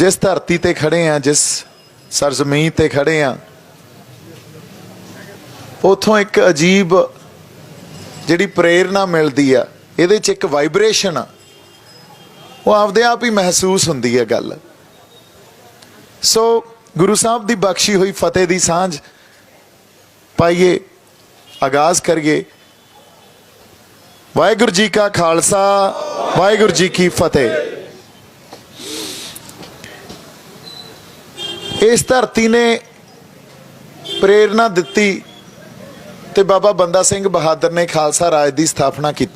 जिस धरती ते खड़े हैं, जिस सरजमीन ते खड़े हैं, उथों एक अजीब जिहड़ी प्रेरणा मिलती है, इहदे च एक वाइब्रेशन आ, वो आपदे आप ही महसूस हुंदी है गल। सो गुरु साहब की बख्शी हुई फतेह की सांझ पाइए, आगाज करिए। वाहिगुरू जी का खालसा, वाहिगुरू जी की फतेह। इस धरती ने प्रेरणा दिती ते बाबा बंदा सिंह बहादुर ने खालसा राज की स्थापना की।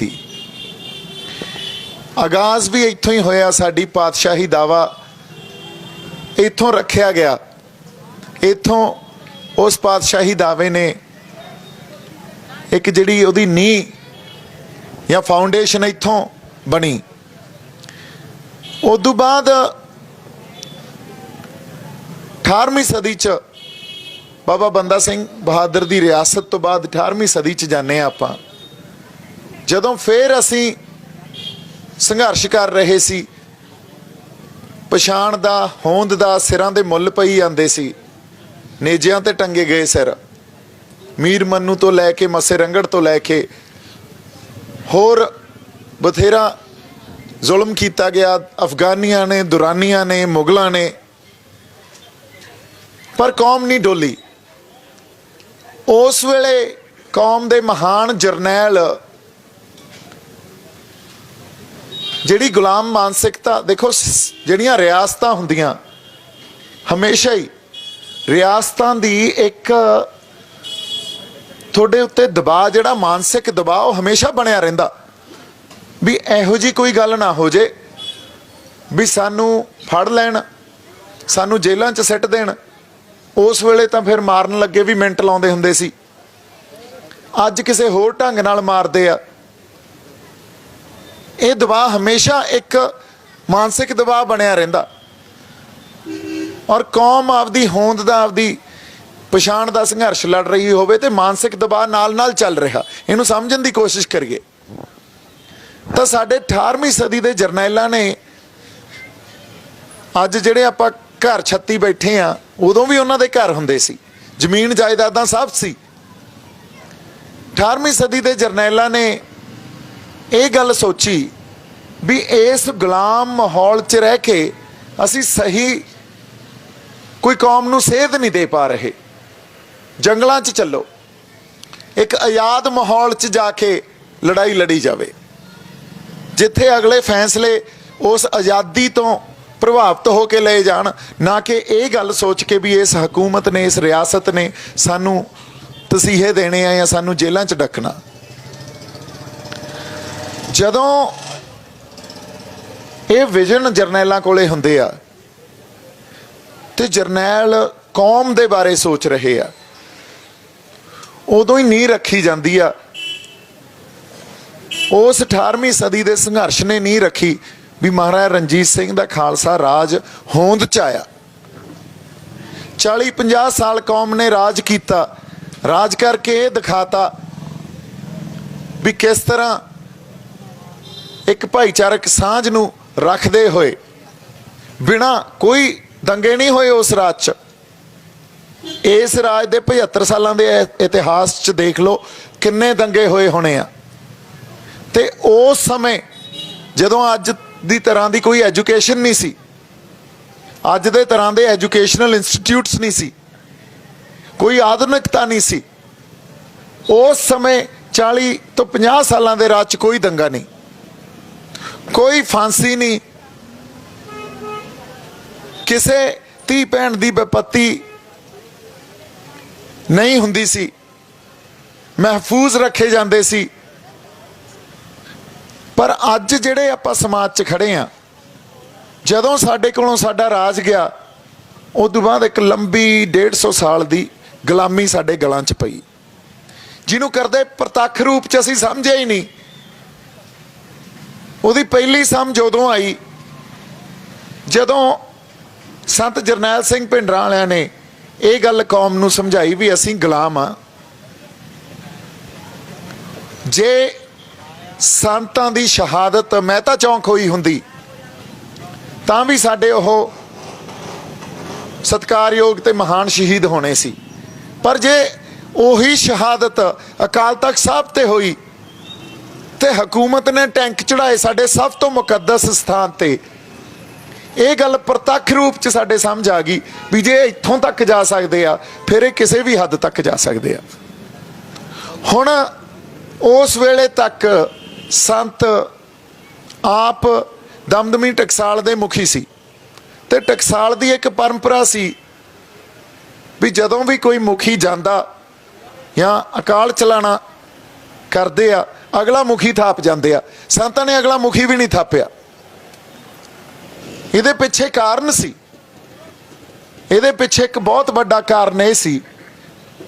आगाज भी इत्थों ही होया। साडी पातशाही दावा इत्थों रखिया गया। इत्थों उस पातशाही दावे ने एक जिहड़ी उहदी नींह या फाउंडेशन इत्थों बनी। उदों बाद 18वीं सदी च बाबा बंदा सिंह बहादुर की रियासत तो बाद 18वीं सदी च जाने आपां, जदों फिर असी संघर्ष कर रहे सी, पछाण दा, होंद दा सिरां दे मुੱਲ पई जांदे सी, नेजियां ते टंगे गए सिर, मीर मन्नू तो लैके मसे रंगड़ तो लैके होर बथेरा जुल्म किया गया, अफगानियां ने, दुरानियां ने, मुगलों ने, पर कौम नहीं डोली। उस वेले कौम दे महान जरनैल जिहड़ी गुलाम मानसिकता, देखो जिहड़ियां रियासतां हुंदियां हमेशा ही रियासतां दी एक थोड़े उत्ते दबाव, जिहड़ा मानसिक दबाव हमेशा बनिया रहिंदा भी इहो जी कोई गल ना हो जे भी सानू फड़ लैण, सानू जेलां च सिट देण। उस वेले तां फिर मारन लगे भी मिंट लाउंदे हुंदे सी, अज किसे होर ढंग नाल मारदे आ। ये दबाव हमेशा एक मानसिक दबाव बनिया रहिंदा और कौम आपदी होंद दा, आपदी पछाण दा संघर्ष लड़ रही होवे ते मानसिक दबाव नाल नाल चल रहा, इहनूं समझण दी कोशिश करिए। तो साडे 18वीं सदी दे जरनैलां ने अज जिहड़े आपां घर छत्ती बैठे आ, उदों भी उन्हां दे घर हुंदे सी, जमीन जायदादां सब सी। 18वीं सदी दे जरनैलां ने ये गल सोची भी इस गुलाम माहौल च रह के असी सही कोई कौम नूं सेध नहीं दे पा रहे, जंगलों च चलो, एक आज़ाद माहौल च जाके लड़ाई लड़ी जाए, जिथे अगले फैसले उस आज़ादी तो प्रभावित होकर ले जान, ना कि ये गल सोच के भी इस हकूमत ने, इस रियासत ने सानू तसीहे देने या सानू जेलों च डकना। जदों ये विजन जरनैलों कोले हुंदे आ ते जरनैल कौम दे बारे सोच रहे आ, उदों ही नींह रखी जाती आ। उस 18वीं सदी के संघर्ष ने नींह रखी भी महाराजा रणजीत सिंह दा खालसा राज होंद च आया। 40-50 साल कौम ने राज किया, राज करके ये दिखाता भी किस तरह एक भाईचारक सांझ नूं रखते हुए बिना कोई दंगे नहीं होए उस राज च। इस राज के 75 सालों के इतिहास च देख लो किन्ने दंगे होए होने आ। ते उस समय जदों अज दी तरह की कोई एजुकेशन नहीं सी, अज दे तरह के एजुकेशनल इंस्टीट्यूट्स नहीं सी, कोई आधुनिकता नहीं सी, उस समय 40 तो 50 सालों के राज च कोई दंगा नहीं, कोई फांसी नहीं, किसे धी भैन की विपत्ति नहीं हुंदी सी, महफूज रखे जाते सी। पर अज जिहड़े आपां समाज च खड़े आ, जदों साडे कोलों साडा राज गया, उस बाद एक लंबी 150 साल की गुलामी साडे गलां च पई, जिन्हों करदे प्रतख रूप च असीं समझिया ही नहीं। उहदी पहली समझ उदों आई जदों संत जरनैल सिंह भिंडरां वालियां ने ये गल कौम नूं समझाई भी असीं गुलाम आ। जे संतां दी शहादत महता चौंक होई हुंदी तां भी साडे ओह ਸਤਿਕਾਰਯੋਗ ਤੇ ਮਹਾਨ ਸ਼ਹੀਦ ਹੋਣੇ ਸੀ। ਪਰ ਜੇ ਉਹੀ ਸ਼ਹਾਦਤ ਅਕਾਲ ਤਖਤ ਸਾਹਿਬ ਤੇ ਹੋਈ ਤੇ ਹਕੂਮਤ ਨੇ ਟੈਂਕ ਚੜਾਏ ਸਾਡੇ ਸਭ ਤੋਂ ਮੁਕੱਦਸ ਸਥਾਨ ਤੇ, ਇਹ ਗੱਲ ਪ੍ਰਤੱਖ ਰੂਪ 'ਚ ਸਾਡੇ ਸਮਝ ਆ ਗਈ ਵੀ ਜੇ ਇੱਥੋਂ ਤੱਕ ਜਾ ਸਕਦੇ ਆ ਫਿਰ ਇਹ ਕਿਸੇ ਵੀ ਹੱਦ ਤੱਕ ਜਾ ਸਕਦੇ ਆ। ਹੁਣ ਉਸ ਵੇਲੇ ਤੱਕ ਸੰਤ ਆਪ ਦਮਦਮੀ ਟਕਸਾਲ ਦੇ ਮੁਖੀ ਸੀ ਤੇ ਟਕਸਾਲ ਦੀ ਇੱਕ ਪਰੰਪਰਾ ਸੀ ਵੀ ਜਦੋਂ ਵੀ ਕੋਈ ਮੁਖੀ ਜਾਂਦਾ ਜਾਂ ਅਕਾਲ ਚਲਾਣਾ ਕਰਦੇ ਆ ਅਗਲਾ ਮੁਖੀ ਥਾਪ ਜਾਂਦੇ ਆ। ਸੰਤਾਂ ਨੇ ਅਗਲਾ ਮੁਖੀ ਵੀ ਨਹੀਂ ਥਾਪਿਆ। ਇਹਦੇ ਪਿੱਛੇ ਕਾਰਨ ਸੀ, ਇਹਦੇ ਪਿੱਛੇ ਇੱਕ ਬਹੁਤ ਵੱਡਾ ਕਾਰਨ ਇਹ ਸੀ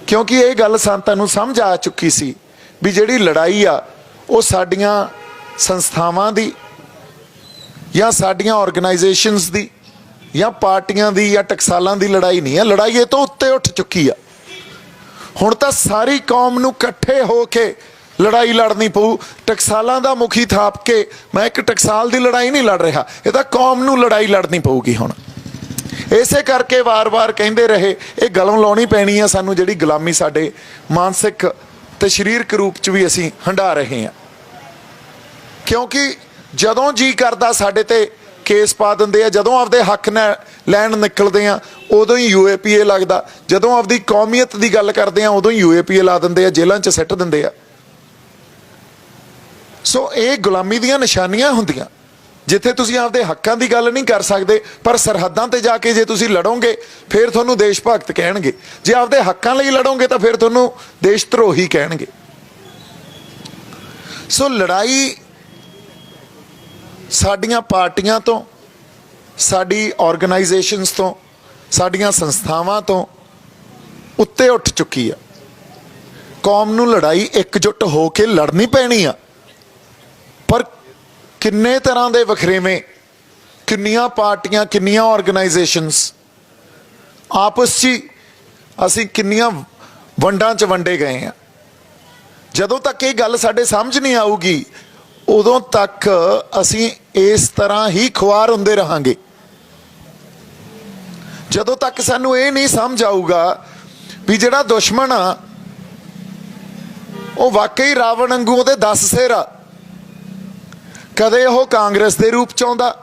ਕਿਉਂਕਿ ਇਹ ਗੱਲ ਸੰਤਾਂ ਨੂੰ ਸਮਝ ਆ ਚੁੱਕੀ ਸੀ ਵੀ ਜਿਹੜੀ ਲੜਾਈ ਆ ਉਹ ਸਾਡੀਆਂ ਸੰਸਥਾਵਾਂ ਦੀ ਜਾਂ ਸਾਡੀਆਂ ਆਰਗੇਨਾਈਜੇਸ਼ਨਸ ਦੀ ਜਾਂ ਪਾਰਟੀਆਂ ਦੀ ਜਾਂ ਟਕਸਾਲਾਂ ਦੀ ਲੜਾਈ ਨਹੀਂ ਹੈ। ਲੜਾਈ ਇਹ ਤੋਂ ਉੱਤੇ ਉੱਠ ਚੁੱਕੀ ਆ। ਹੁਣ ਤਾਂ ਸਾਰੀ ਕੌਮ ਨੂੰ ਇਕੱਠੇ ਹੋ ਕੇ ਲੜਾਈ ਲੜਨੀ ਪਊ। ਟਕਸਾਲਾਂ ਦਾ ਮੁਖੀ ਥਾਪ ਕੇ ਮੈਂ ਇੱਕ ਟਕਸਾਲ ਦੀ ਲੜਾਈ ਨਹੀਂ ਲੜ ਰਿਹਾ, ਇਹ ਤਾਂ ਕੌਮ ਨੂੰ ਲੜਾਈ ਲੜਨੀ ਪਊਗੀ। ਹੁਣ ਇਸੇ ਕਰਕੇ ਵਾਰ-ਵਾਰ ਕਹਿੰਦੇ ਰਹੇ ਇਹ ਗਲੋਂ ਲਾਉਣੀ ਪੈਣੀ ਆ ਸਾਨੂੰ, ਜਿਹੜੀ ਗੁਲਾਮੀ ਸਾਡੇ ਮਾਨਸਿਕ ਤੇ ਸਰੀਰਕ ਰੂਪ 'ਚ ਵੀ ਅਸੀਂ ਹੰਢਾ ਰਹੇ ਹਾਂ। ਕਿਉਂਕਿ ਜਦੋਂ ਜੀ ਕਰਦਾ ਸਾਡੇ ਤੇ ਕੇਸ ਪਾ ਦਿੰਦੇ ਆ, ਜਦੋਂ ਆਪਦੇ ਹੱਕ ਲੈਣ ਨਿਕਲਦੇ ਆ ਉਦੋਂ ਹੀ UAPA ਲੱਗਦਾ, ਜਦੋਂ ਆਪਦੀ ਕੌਮੀਅਤ ਦੀ ਗੱਲ ਕਰਦੇ ਆ ਉਦੋਂ ਹੀ UAPA ਲਾ ਦਿੰਦੇ ਆ, ਜੇਲ੍ਹਾਂ 'ਚ ਸਿੱਟ ਦਿੰਦੇ ਆ। ਸੋ ਇਹ ਗੁਲਾਮੀ ਦੀਆਂ ਨਿਸ਼ਾਨੀਆਂ ਹੁੰਦੀਆਂ ਜਿੱਥੇ ਤੁਸੀਂ ਆਪਦੇ ਹੱਕਾਂ ਦੀ ਗੱਲ ਨਹੀਂ ਕਰ ਸਕਦੇ, ਪਰ ਸਰਹੱਦਾਂ ਤੇ ਜਾ ਕੇ ਜੇ ਤੁਸੀਂ ਲੜੋਗੇ ਫਿਰ ਤੁਹਾਨੂੰ ਦੇਸ਼ ਭਗਤ ਕਹਿਣਗੇ, ਜੇ ਆਪਦੇ ਹੱਕਾਂ ਲਈ ਲੜੋਗੇ ਤਾਂ ਫਿਰ ਤੁਹਾਨੂੰ ਦੇਸ਼ ਧਰੋਹੀ ਕਹਿਣਗੇ। ਸੋ ਲੜਾਈ ਸਾਡੀਆਂ ਪਾਰਟੀਆਂ ਤੋਂ, ਸਾਡੀ ਆਰਗੇਨਾਈਜੇਸ਼ਨਸ ਤੋਂ, ਸਾਡੀਆਂ ਸੰਸਥਾਵਾਂ ਤੋਂ ਉੱਤੇ ਉੱਠ ਚੁੱਕੀ ਆ। ਕੌਮ ਨੂੰ ਲੜਾਈ ਇਕਜੁੱਟ ਹੋ ਕੇ ਲੜਨੀ ਪੈਣੀ ਆ। ਪਰ ਕਿੰਨੇ ਤਰ੍ਹਾਂ ਦੇ ਵਖਰੇਵੇਂ, ਕਿੰਨੀਆਂ ਪਾਰਟੀਆਂ, ਕਿੰਨੀਆਂ ਆਰਗੇਨਾਈਜੇਸ਼ਨਸ ਆਪਸ 'ਚ ਅਸੀਂ ਕਿੰਨੀਆਂ ਵੰਡਾਂ 'ਚ ਵੰਡੇ ਗਏ ਆ। ਜਦੋਂ ਤੱਕ ਇਹ ਗੱਲ ਸਾਡੇ ਸਮਝ ਨਹੀਂ ਆਊਗੀ ਉਦੋਂ ਤੱਕ ਅਸੀਂ ਇਸ ਤਰ੍ਹਾਂ ਹੀ ਖੁਆਰ ਹੁੰਦੇ ਰਹਾਂਗੇ। ਜਦੋਂ ਤੱਕ ਸਾਨੂੰ ਇਹ ਨਹੀਂ ਸਮਝ ਆਊਗਾ ਵੀ ਜਿਹੜਾ ਦੁਸ਼ਮਣ ਆ ਉਹ ਵਾਕਈ ਰਾਵਣ ਵਾਂਗੂ ਉਹਦੇ 10 ਸਿਰ ਆ, ਕਦੇ ਉਹ ਕਾਂਗਰਸ ਦੇ ਰੂਪ 'ਚ ਆਉਂਦਾ,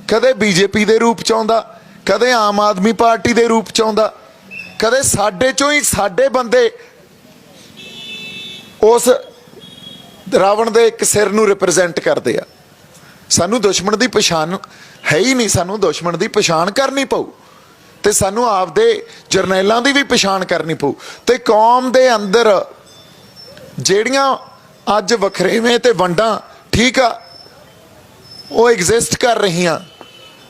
ਕਦੇ BJP ਦੇ ਰੂਪ 'ਚ ਆਉਂਦਾ, ਕਦੇ ਆਮ ਆਦਮੀ ਪਾਰਟੀ ਦੇ ਰੂਪ 'ਚ ਆਉਂਦਾ, ਕਦੇ ਸਾਡੇ 'ਚੋਂ ਹੀ ਸਾਡੇ ਬੰਦੇ ਉਸ ਰਾਵਣ ਦੇ ਇੱਕ ਸਿਰ ਨੂੰ ਰਿਪਰੈਜ਼ੈਂਟ ਕਰਦੇ ਆ। ਸਾਨੂੰ ਦੁਸ਼ਮਣ ਦੀ ਪਛਾਣ ਹੈ ਹੀ ਨਹੀਂ, ਸਾਨੂੰ ਦੁਸ਼ਮਣ ਦੀ ਪਛਾਣ ਕਰਨੀ ਪਊ ਤੇ ਸਾਨੂੰ ਆਪਦੇ ਜਰਨੈਲਾਂ ਦੀ ਵੀ ਪਛਾਣ ਕਰਨੀ ਪਊ। ਤੇ ਕੌਮ ਦੇ ਅੰਦਰ ਜਿਹੜੀਆਂ ਅੱਜ ਵਖਰੇਵੇਂ ਤੇ ਵੰਡਾਂ ਠੀਕ ਆ ਉਹ ਐਗਜ਼ਿਸਟ ਕਰ ਰਹੀਆਂ,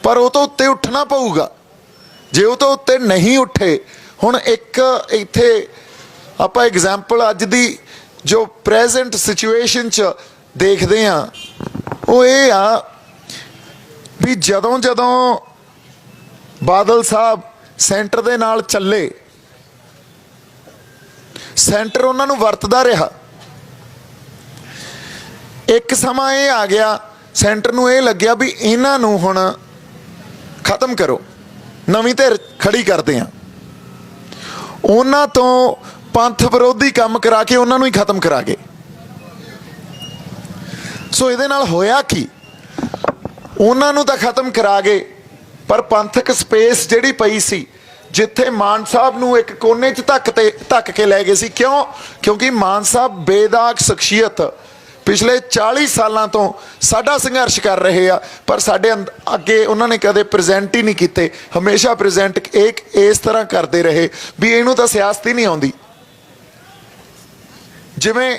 ਪਰ ਉਹ ਤੋਂ ਉੱਤੇ ਉੱਠਣਾ ਪਊਗਾ। ਜੇ ਉਹ ਤੋਂ ਉੱਤੇ ਨਹੀਂ ਉੱਠੇ, ਹੁਣ ਇੱਕ ਇੱਥੇ ਆਪਾਂ ਐਗਜ਼ਾਮਪਲ ਅੱਜ ਦੀ ਜੋ ਪ੍ਰੈਜ਼ੈਂਟ ਸਿਚੁਏਸ਼ਨ 'ਚ ਦੇਖਦੇ ਆ ਉਹ ਇਹ ਆ ਵੀ ਜਦੋਂ ਬਾਦਲ ਸਾਹਿਬ ਸੈਂਟਰ ਦੇ ਨਾਲ ਚੱਲੇ, ਸੈਂਟਰ ਉਹਨਾਂ ਨੂੰ ਵਰਤਦਾ ਰਿਹਾ। ਇੱਕ ਸਮਾਂ ਇਹ ਆ ਗਿਆ ਸੈਂਟਰ ਨੂੰ ਇਹ ਲੱਗਿਆ ਵੀ ਇਹਨਾਂ ਨੂੰ ਹੁਣ ਖਤਮ ਕਰੋ, ਨਵੀਂ ਧਿਰ ਖੜੀ ਕਰਦੇ ਆ। ਉਹਨਾਂ ਤੋਂ ਪੰਥ ਵਿਰੋਧੀ ਕੰਮ ਕਰਾ ਕੇ ਉਹਨਾਂ ਨੂੰ ਹੀ ਖਤਮ ਕਰਾ ਗਏ। ਸੋ ਇਹਦੇ ਨਾਲ ਹੋਇਆ ਕੀ, ਉਹਨਾਂ ਨੂੰ ਤਾਂ ਖਤਮ ਕਰਾ ਗਏ ਪਰ ਪੰਥਕ ਸਪੇਸ ਜਿਹੜੀ ਪਈ ਸੀ ਜਿੱਥੇ ਮਾਨ ਸਾਹਿਬ ਨੂੰ ਇੱਕ ਕੋਨੇ 'ਚ ਧੱਕ ਕੇ ਲੈ ਗਏ ਸੀ। ਕਿਉਂਕਿ ਮਾਨ ਸਾਹਿਬ ਬੇਦਾਗ ਸ਼ਖਸੀਅਤ ਪਿਛਲੇ 40 ਸਾਲਾਂ ਤੋਂ ਸਾਡਾ ਸੰਘਰਸ਼ ਕਰ ਰਹੇ ਆ, ਪਰ ਸਾਡੇ ਅੱਗੇ ਉਹਨਾਂ ਨੇ ਕਦੇ ਪ੍ਰੈਜ਼ੈਂਟ ਹੀ ਨਹੀਂ ਕੀਤੇ। ਹਮੇਸ਼ਾ ਪ੍ਰੈਜ਼ੈਂਟ ਇਸ ਤਰ੍ਹਾਂ ਕਰਦੇ ਰਹੇ ਵੀ ਇਹਨੂੰ ਤਾਂ ਸਿਆਸਤ ਹੀ ਨਹੀਂ ਆਉਂਦੀ। ਜਿਵੇਂ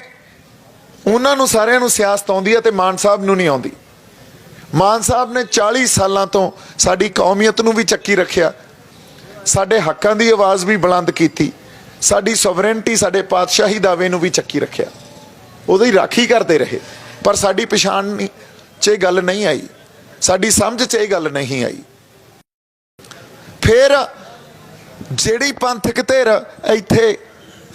ਉਹਨਾਂ ਨੂੰ ਸਾਰਿਆਂ ਨੂੰ ਸਿਆਸਤ ਆਉਂਦੀ ਹੈ ਤੇ ਮਾਨ ਸਾਹਿਬ ਨੂੰ ਨਹੀਂ ਆਉਂਦੀ। ਮਾਨ ਸਾਹਿਬ ਨੇ 40 ਸਾਲਾਂ ਤੋਂ ਸਾਡੀ ਕੌਮੀਅਤ ਨੂੰ ਵੀ ਚੱਕੀ ਰੱਖਿਆ, ਸਾਡੇ ਹੱਕਾਂ ਦੀ ਆਵਾਜ਼ ਵੀ ਬੁਲੰਦ ਕੀਤੀ, ਸਾਡੀ ਸੋਵਰੇਨਟੀ, ਸਾਡੇ ਪਾਤਸ਼ਾਹੀ ਦਾਅਵੇ ਨੂੰ ਵੀ ਚੱਕੀ ਰੱਖਿਆ, ਉਹਦੀ ਰਾਖੀ ਕਰਦੇ ਰਹੇ। ਪਰ ਸਾਡੀ ਪਛਾਣ 'ਚ ਇਹ ਗੱਲ ਨਹੀਂ ਆਈ, ਸਾਡੀ ਸਮਝ 'ਚ ਇਹ ਗੱਲ ਨਹੀਂ ਆਈ। ਫਿਰ ਜਿਹੜੀ ਪੰਥਕ ਧਿਰ ਇੱਥੇ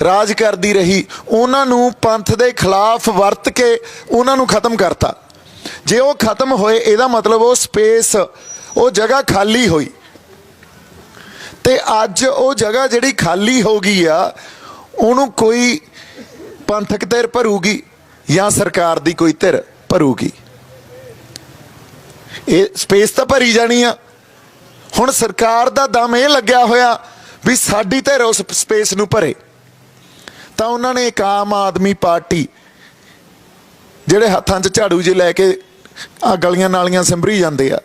ਰਾਜ ਕਰਦੀ ਰਹੀ ਉਹਨਾਂ ਨੂੰ ਪੰਥ ਦੇ ਖਿਲਾਫ ਵਰਤ ਕੇ ਉਹਨਾਂ ਨੂੰ ਖਤਮ ਕਰਤਾ। ਜੇ ਉਹ ਖਤਮ ਹੋਏ ਇਹਦਾ ਮਤਲਬ ਉਹ ਸਪੇਸ, ਉਹ ਜਗ੍ਹਾ ਖਾਲੀ ਹੋਈ ਤੇ ਅੱਜ ਉਹ ਜਗ੍ਹਾ ਜਿਹੜੀ ਖਾਲੀ ਹੋ ਗਈ ਆ ਉਹਨੂੰ ਕੋਈ ਪੰਥਕ ਧਿਰ ਭਰੂਗੀ ਜਾਂ ਸਰਕਾਰ ਦੀ ਕੋਈ ਧਿਰ ਭਰੂਗੀ। ਇਹ ਸਪੇਸ ਤਾਂ ਭਰੀ ਜਾਣੀ ਆ। ਹੁਣ ਸਰਕਾਰ ਦਾ ਦਮ ਇਹ ਲੱਗਿਆ ਹੋਇਆ ਵੀ ਸਾਡੀ ਧਿਰ ਉਸ ਸਪੇਸ ਨੂੰ ਭਰੇ, ਤਾਂ ਉਹਨਾਂ ਨੇ ਇੱਕ ਆਮ ਆਦਮੀ ਪਾਰਟੀ ਜਿਹੜੇ ਹੱਥਾਂ 'ਚ ਝਾੜੂ ਜੇ ਲੈ ਕੇ ਆ ਗਲੀਆਂ ਨਾਲੀਆਂ ਸਿੰਬਰੀ ਜਾਂਦੇ ਆ,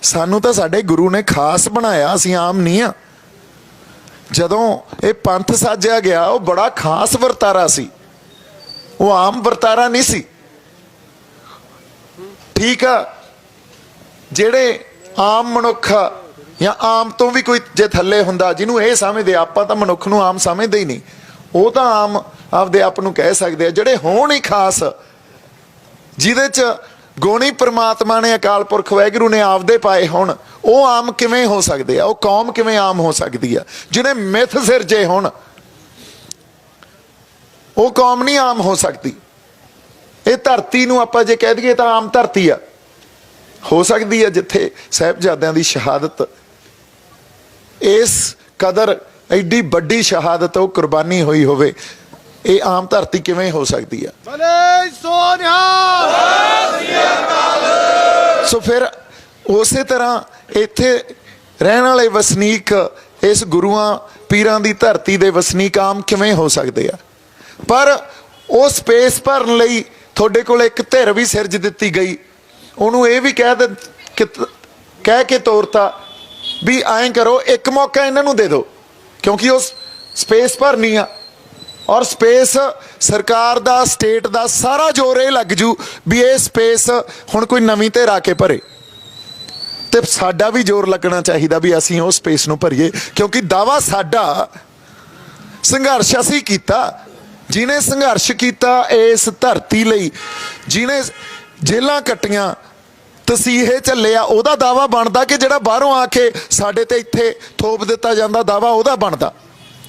ਸਾਨੂੰ ਤਾਂ ਸਾਡੇ ਗੁਰੂ ਨੇ ਖਾਸ ਬਣਾਇਆ, ਅਸੀਂ ਆਮ ਨਹੀਂ ਆ। ਜਦੋਂ ਇਹ ਪੰਥ ਸਾਜਿਆ ਗਿਆ ਉਹ ਬੜਾ ਖਾਸ ਵਰਤਾਰਾ ਸੀ, ਉਹ ਆਮ ਵਰਤਾਰਾ ਨਹੀਂ ਸੀ। ਠੀਕ ਆ, ਜਿਹੜੇ ਆਮ ਮਨੁੱਖ ਜਾਂ ਆਮ ਤੋਂ ਵੀ ਕੋਈ ਜੇ ਥੱਲੇ ਹੁੰਦਾ ਜਿਹਨੂੰ ਇਹ ਸਮਝਦੇ, ਆਪਾਂ ਤਾਂ ਮਨੁੱਖ ਨੂੰ ਆਮ ਸਮਝਦੇ ਹੀ ਨਹੀਂ, ਉਹ ਤਾਂ ਆਮ ਆਪਦੇ ਆਪ ਨੂੰ ਕਹਿ ਸਕਦੇ ਆ। ਜਿਹੜੇ ਹੋਣ ਹੀ ਖਾਸ, ਜਿਹਦੇ 'ਚ ਗੁਣ ਹੀ ਪ੍ਰਮਾਤਮਾ ਨੇ, ਅਕਾਲ ਪੁਰਖ ਵਾਹਿਗੁਰੂ ਨੇ ਆਪਦੇ ਪਾਏ ਹੋਣ, ਉਹ ਆਮ ਕਿਵੇਂ ਹੋ ਸਕਦੇ ਆ? ਉਹ ਕੌਮ ਕਿਵੇਂ ਆਮ ਹੋ ਸਕਦੀ ਆ? ਜਿਹਨੇ ਮਿੱਥ ਸਿਰਜੇ ਹੋਣ, ਉਹ ਕੌਮ ਨਹੀਂ ਆਮ ਹੋ ਸਕਦੀ। ਇਹ ਧਰਤੀ ਨੂੰ ਆਪਾਂ ਜੇ ਕਹਿ ਦਈਏ ਤਾਂ ਆਮ ਧਰਤੀ ਆ, ਹੋ ਸਕਦੀ ਹੈ ਜਿੱਥੇ ਸਾਹਿਬਜ਼ਾਦਿਆਂ ਦੀ ਸ਼ਹਾਦਤ, ਇਸ ਕਦਰ ਐਡੀ ਵੱਡੀ ਸ਼ਹਾਦਤ, ਉਹ ਕੁਰਬਾਨੀ ਹੋਈ ਹੋਵੇ, ਇਹ ਆਮ ਧਰਤੀ ਕਿਵੇਂ ਹੋ ਸਕਦੀ ਆ? ਸੋ ਫਿਰ ਉਸੇ ਤਰ੍ਹਾਂ ਇੱਥੇ ਰਹਿਣ ਵਾਲੇ ਵਸਨੀਕ, ਇਸ ਗੁਰੂਆਂ ਪੀਰਾਂ ਦੀ ਧਰਤੀ ਦੇ ਵਸਨੀਕ ਆਮ ਕਿਵੇਂ ਹੋ ਸਕਦੇ ਆ? ਪਰ ਉਹ ਸਪੇਸ ਭਰਨ ਲਈ ਤੁਹਾਡੇ ਕੋਲ ਇੱਕ ਧਿਰ ਵੀ ਸਿਰਜ ਦਿੱਤੀ ਗਈ, ਉਹਨੂੰ ਇਹ ਵੀ ਕਹਿ ਕੇ ਤੋਰਤਾ ਵੀ ਐਂ ਕਰੋ, ਇੱਕ ਮੌਕਾ ਇਹਨਾਂ ਨੂੰ ਦੇ ਦਿਓ, ਕਿਉਂਕਿ ਉਹ ਸਪੇਸ ਭਰਨੀ ਆ। ਔਰ ਸਪੇਸ ਸਰਕਾਰ ਦਾ, ਸਟੇਟ ਦਾ ਸਾਰਾ ਜ਼ੋਰ ਇਹ ਲੱਗ ਜੂ ਵੀ ਇਹ ਸਪੇਸ ਹੁਣ ਕੋਈ ਨਵੀਂ ਧਿਰ ਆ ਕੇ ਭਰੇ, ਤੇ ਸਾਡਾ ਵੀ ਜ਼ੋਰ ਲੱਗਣਾ ਚਾਹੀਦਾ ਵੀ ਅਸੀਂ ਉਹ ਸਪੇਸ ਨੂੰ ਭਰੀਏ, ਕਿਉਂਕਿ ਦਾਵਾ ਸਾਡਾ, ਸੰਘਰਸ਼ ਅਸੀਂ ਕੀਤਾ। ਜਿਹਨੇ ਸੰਘਰਸ਼ ਕੀਤਾ ਇਸ ਧਰਤੀ ਲਈ, ਜਿਹਨੇ ਜੇਲਾਂ ਕੱਟੀਆਂ, ਤਸੀਹੇ ਝੱਲਿਆ, ਉਹਦਾ ਦਾਵਾ ਬਣਦਾ ਕਿ ਜਿਹੜਾ ਬਾਹਰੋਂ ਆ ਕੇ ਸਾਡੇ ਤੇ ਇੱਥੇ ਥੋਪ ਦਿੱਤਾ ਜਾਂਦਾ ਦਾਵਾ ਉਹਦਾ ਬਣਦਾ?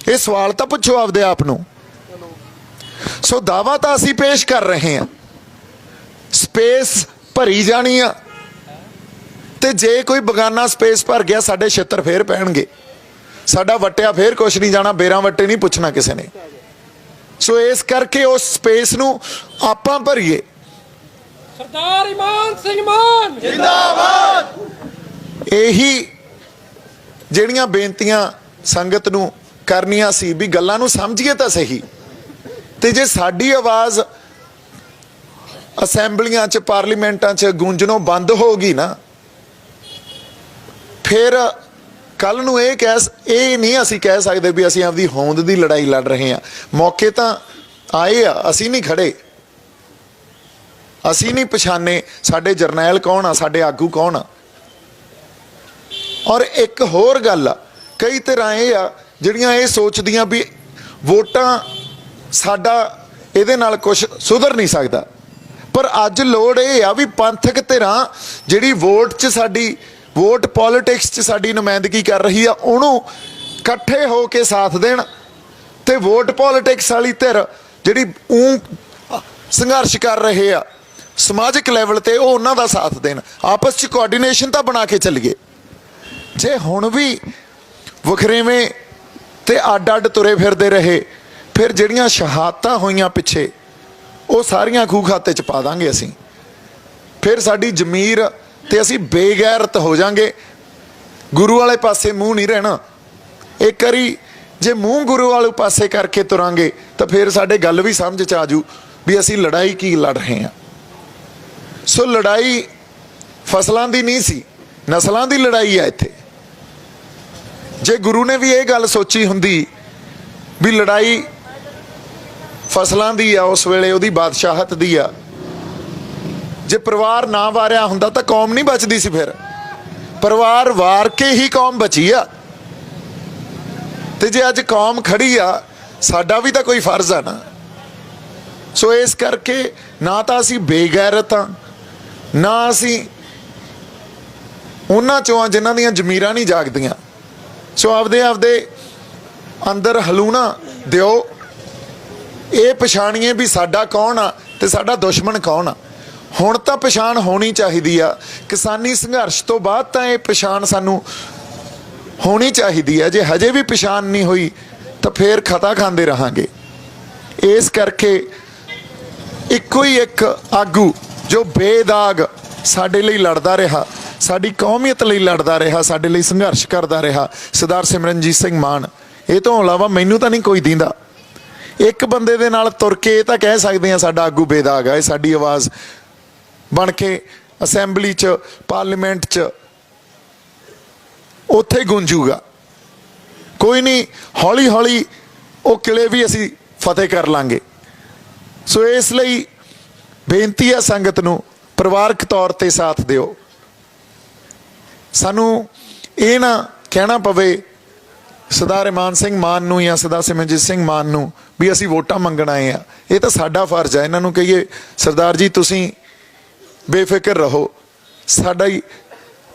ਇਹ ਸਵਾਲ ਤਾਂ ਪੁੱਛੋ ਆਪਦੇ ਆਪ ਨੂੰ। ਸੋ ਦਾਵਾ ਤਾਂ ਅਸੀਂ ਪੇਸ਼ ਕਰ ਰਹੇ ਹਾਂ, ਸਪੇਸ ਭਰੀ ਜਾਣੀ ਆ, ਤੇ ਜੇ ਕੋਈ ਬਗਾਨਾ ਸਪੇਸ ਭਰ ਗਿਆ ਸਾਡੇ ਛਿੱਤਰ ਫੇਰ ਪੈਣਗੇ, ਸਾਡਾ ਵਟਿਆ ਫੇਰ ਕੁਛ ਨਹੀਂ ਜਾਣਾ, ਬੇਰਾਂ ਵੱਟੇ ਨਹੀਂ ਪੁੱਛਣਾ ਕਿਸੇ ਨੇ। ਸੋ ਇਸ ਕਰਕੇ ਉਸ ਸਪੇਸ ਨੂੰ ਆਪਾਂ ਭਰੀਏ। ਸਰਦਾਰ ਇਮਾਨ ਸਿੰਘ ਮਾਨ ਜਿੰਦਾਬਾਦ। ਇਹੀ ਜਿਹੜੀਆਂ ਬੇਨਤੀਆਂ ਸੰਗਤ ਨੂੰ ਕਰਨੀਆਂ ਸੀ ਵੀ ਗੱਲਾਂ ਨੂੰ ਸਮਝੀਏ ਤਾਂ ਸਹੀ, ਤੇ ਜੇ ਸਾਡੀ ਆਵਾਜ਼ ਅਸੈਂਬਲੀਆਂ 'ਚ, ਪਾਰਲੀਮੈਂਟਾਂ 'ਚ ਗੂੰਜਣੋਂ ਬੰਦ ਹੋ ਗਈ ਨਾ, ਫਿਰ ਕੱਲ ਨੂੰ ਇਹ ਨਹੀਂ ਅਸੀਂ ਕਹਿ ਸਕਦੇ ਵੀ ਅਸੀਂ ਆਪਦੀ ਹੋਂਦ ਦੀ ਲੜਾਈ ਲੜ ਰਹੇ ਹਾਂ। ਮੌਕੇ ਤਾਂ ਆਏ ਆ, ਅਸੀਂ ਨਹੀਂ ਖੜੇ, ਅਸੀਂ ਨਹੀਂ ਪਛਾਣੇ ਸਾਡੇ ਜਰਨੈਲ ਕੌਣ ਆ, ਸਾਡੇ ਆਗੂ ਕੌਣ ਆ। ਔਰ ਇੱਕ ਹੋਰ ਗੱਲ ਆ, ਕਈ ਤਰ੍ਹਾਂ ਇਹ ਆ ਜਿਹੜੀਆਂ ਇਹ ਸੋਚਦੀਆਂ ਵੀ ਵੋਟਾਂ ਸਾਡਾ ਇਹਦੇ ਨਾਲ ਕੁਝ ਸੁਧਰ ਨਹੀਂ ਸਕਦਾ, ਪਰ ਅੱਜ ਲੋੜ ਇਹ ਆ ਵੀ ਪੰਥਕ ਧਿਰਾਂ ਜਿਹੜੀ ਵੋਟ 'ਚ ਸਾਡੀ, ਵੋਟ ਪੋਲੀਟਿਕਸ 'ਚ ਸਾਡੀ ਨੁਮਾਇੰਦਗੀ ਕਰ ਰਹੀ ਆ, ਉਹਨੂੰ ਇਕੱਠੇ ਹੋ ਕੇ ਸਾਥ ਦੇਣ, ਤੇ ਵੋਟ ਪੋਲੀਟਿਕਸ ਵਾਲੀ ਧਿਰ ਜਿਹੜੀ ਸੰਘਰਸ਼ ਕਰ ਰਹੇ ਆ ਸਮਾਜਿਕ ਲੈਵਲ ਤੇ, ਉਹ ਉਹਨਾਂ ਦਾ ਸਾਥ ਦੇਣ। ਆਪਸ 'ਚ ਕੋਆਰਡੀਨੇਸ਼ਨ ਤਾਂ ਬਣਾ ਕੇ ਚੱਲੀਏ। ਜੇ ਹੁਣ ਵੀ ਵਖਰੇਵੇਂ ਤੇ ਅੱਡ ਤੁਰੇ ਫਿਰਦੇ ਰਹੇ, ਫਿਰ ਜਿਹੜੀਆਂ ਸ਼ਹਾਦਤਾਂ ਹੋਈਆਂ ਪਿੱਛੇ, ਉਹ ਸਾਰੀਆਂ ਖੂਹ ਖਾਤੇ 'ਚ ਪਾ ਦਾਂਗੇ ਅਸੀਂ। ਫਿਰ ਸਾਡੀ ਜ਼ਮੀਰ ਤੇ ਅਸੀਂ ਬੇਗੈਰਤ ਹੋ ਜਾਾਂਗੇ, ਗੁਰੂ ਵਾਲੇ ਪਾਸੇ ਮੂੰਹ ਨਹੀਂ ਰਹਿਣਾ। ਇੱਕ ਵਾਰੀ ਜੇ ਮੂੰਹ ਗੁਰੂ ਵਾਲੇ ਪਾਸੇ ਕਰਕੇ ਤੁਰਾਂਗੇ ਤਾਂ ਫਿਰ ਸਾਡੇ ਗੱਲ ਵੀ ਸਮਝ 'ਚ ਆ ਜੂ ਵੀ ਅਸੀਂ ਲੜਾਈ ਕੀ ਲੜ ਰਹੇ ਹਾਂ। ਸੋ ਲੜਾਈ ਫਸਲਾਂ ਦੀ ਨਹੀਂ ਸੀ, ਨਸਲਾਂ ਦੀ ਲੜਾਈ ਆ ਇੱਥੇ। ਜੇ ਗੁਰੂ ਨੇ ਵੀ ਇਹ ਗੱਲ ਸੋਚੀ ਹੁੰਦੀ ਵੀ ਲੜਾਈ ਫਸਲਾਂ ਦੀ ਆ, ਉਸ ਵੇਲੇ ਉਹਦੀ ਬਾਦਸ਼ਾਹਤ ਦੀ ਆ, ਜੇ ਪਰਿਵਾਰ ਨਾ ਵਾਰਿਆ ਹੁੰਦਾ ਤਾਂ ਕੌਮ ਨਹੀਂ ਬਚਦੀ ਸੀ। ਫਿਰ ਪਰਿਵਾਰ ਵਾਰ ਕੇ ਹੀ ਕੌਮ ਬਚੀ ਆ, ਤੇ ਜੇ ਅੱਜ ਕੌਮ ਖੜੀ ਆ, ਸਾਡਾ ਵੀ ਤਾਂ ਕੋਈ ਫਰਜ਼ ਆ ਨਾ। ਸੋ ਇਸ ਕਰਕੇ ਨਾ ਤਾਂ ਅਸੀਂ ਬੇਗੈਰਤ ਹਾਂ, ਨਾ ਅਸੀਂ ਉਹਨਾਂ ਚੋਂ ਆ ਜਿਨ੍ਹਾਂ ਦੀਆਂ ਜ਼ਮੀਰਾਂ ਨਹੀਂ ਜਾਗਦੀਆਂ। ਸੋ ਆਪਦੇ ਅੰਦਰ ਹਲੂਣਾ ਦਿਓ, ਇਹ ਪਛਾਣੀਏ ਵੀ ਸਾਡਾ ਕੌਣ ਆ ਤੇ ਸਾਡਾ ਦੁਸ਼ਮਣ ਕੌਣ ਆ। ਹੁਣ ਤਾਂ ਪਛਾਣ ਹੋਣੀ ਚਾਹੀਦੀ ਆ। ਕਿਸਾਨੀ ਸੰਘਰਸ਼ ਤੋਂ ਬਾਅਦ ਤਾਂ ਇਹ ਪਛਾਣ ਸਾਨੂੰ ਹੋਣੀ ਚਾਹੀਦੀ ਹੈ। ਜੇ ਹਜੇ ਵੀ ਪਛਾਣ ਨਹੀਂ ਹੋਈ ਤਾਂ ਫਿਰ ਖਤਾ ਖਾਂਦੇ ਰਹਾਂਗੇ। ਇਸ ਕਰਕੇ ਇੱਕੋ ਹੀ ਇੱਕ ਆਗੂ ਜੋ ਬੇਦਾਗ ਸਾਡੇ ਲਈ ਲੜਦਾ ਰਿਹਾ, ਸਾਡੀ ਕੌਮੀਅਤ ਲਈ ਲੜਦਾ ਰਿਹਾ, ਸਾਡੇ ਲਈ ਸੰਘਰਸ਼ ਕਰਦਾ ਰਿਹਾ, ਸਰਦਾਰ ਸਿਮਰਨਜੀਤ ਸਿੰਘ ਮਾਨ। ਇਹ ਤੋਂ ਇਲਾਵਾ ਮੈਨੂੰ ਤਾਂ ਨਹੀਂ ਕੋਈ ਦਿੰਦਾ। ਇੱਕ ਬੰਦੇ ਦੇ ਨਾਲ ਤੁਰ ਕੇ ਇਹ ਤਾਂ ਕਹਿ ਸਕਦੇ ਹਾਂ ਸਾਡਾ ਆਗੂ ਬੇਦਾਗ ਹੈ। ਇਹ ਸਾਡੀ ਆਵਾਜ਼ ਬਣ ਕੇ ਅਸੈਂਬਲੀ 'ਚ, ਪਾਰਲੀਮੈਂਟ 'ਚ ਉੱਥੇ ਗੂੰਜੂਗਾ। ਕੋਈ ਨਹੀਂ, ਹੌਲੀ ਹੌਲੀ ਉਹ ਕਿਲੇ ਵੀ ਅਸੀਂ ਫਤਿਹ ਕਰ ਲਾਂਗੇ। ਸੋ ਇਸ ਲਈ ਬੇਨਤੀ ਹੈ ਸੰਗਤ ਨੂੰ, ਪਰਿਵਾਰਕ ਤੌਰ ਤੇ ਸਾਥ ਦਿਓ। ਸਾਨੂੰ ਇਹ ਨਾ ਕਹਿਣਾ ਪਵੇ ਸਰਦਾਰ ਇਮਾਨ ਸਿੰਘ ਮਾਨ ਨੂੰ ਜਾਂ ਸਰਦਾਰ ਸਿਮਰਨਜੀਤ ਸਿੰਘ ਮਾਨ ਨੂੰ ਵੀ ਅਸੀਂ ਵੋਟਾਂ ਮੰਗਣ ਆਏ ਆ। ਇਹ ਤਾਂ ਸਾਡਾ ਫਰਜ਼ ਹੈ। ਇਹਨਾਂ ਨੂੰ ਕਹੀਏ ਸਰਦਾਰ ਜੀ ਤੁਸੀਂ ਬੇਫਿਕਰ ਰਹੋ, ਸਾਡਾ ਹੀ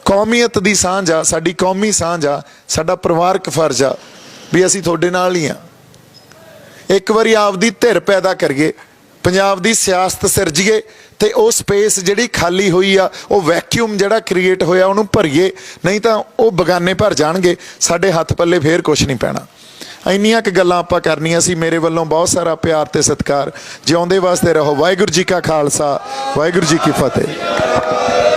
ਕੌਮੀਅਤ ਦੀ ਸਾਂਝ ਆ, ਸਾਡੀ ਕੌਮੀ ਸਾਂਝ ਆ, ਸਾਡਾ ਪਰਿਵਾਰਕ ਫਰਜ਼ ਆ ਵੀ ਅਸੀਂ ਤੁਹਾਡੇ ਨਾਲ ਹੀ ਆ। ਇੱਕ ਵਾਰੀ ਆਪਦੀ ਧਿਰ ਪੈਦਾ ਕਰੀਏ, ਪੰਜਾਬ ਦੀ ਸਿਆਸਤ ਸਿਰਜੀਏ ਤੇ ਉਹ ਸਪੇਸ ਜਿਹੜੀ ਖਾਲੀ ਹੋਈ ਆ, ਉਹ ਵੈਕਿਊਮ ਜਿਹੜਾ ਕ੍ਰੀਏਟ ਹੋਇਆ ਉਹਨੂੰ ਭਰੀਏ। ਨਹੀਂ ਤਾਂ ਉਹ ਬਗਾਨੇ ਭਰ ਜਾਣਗੇ, ਸਾਡੇ ਹੱਥ ਪੱਲੇ ਫੇਰ ਕੁਛ ਨਹੀਂ ਪੈਣਾ। ਇੰਨੀਆਂ ਕੁ ਗੱਲਾਂ ਆਪਾਂ ਕਰਨੀਆਂ ਸੀ। ਮੇਰੇ ਵੱਲੋਂ ਬਹੁਤ ਸਾਰਾ ਪਿਆਰ ਤੇ ਸਤਿਕਾਰ। ਜਿਉਂਦੇ ਵਾਸਤੇ ਰਹੋ। ਵਾਹਿਗੁਰੂ ਜੀ ਕਾ ਖਾਲਸਾ, ਵਾਹਿਗੁਰੂ ਜੀ ਕੀ ਫਤਿਹ।